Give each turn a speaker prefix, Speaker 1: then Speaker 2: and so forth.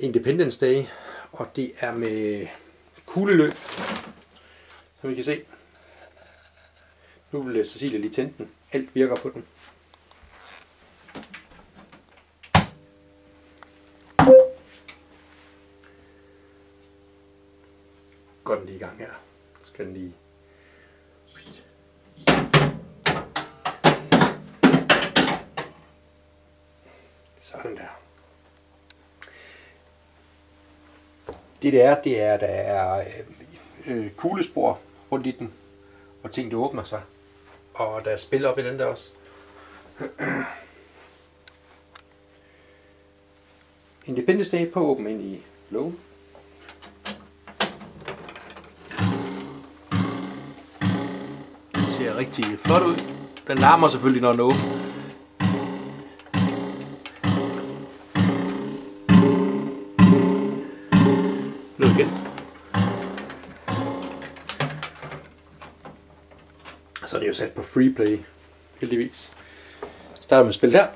Speaker 1: Independence Day, og det er med kugleløb, som I kan se. Nu vil Cecilie lige tænde den. Alt virker på den. Går den lige i gang her. Så skal den lige... Sådan der. Det er, der er kuglespor rundt i den, og ting der åbner sig. Og der er spil op i den der også. Independence Day på åben ind i lågen. Den ser rigtig flot ud. Den larmer selvfølgelig, når den åbner. Luk igen. Så er det jo sat på free play, heldigvis. Starter med at spille der.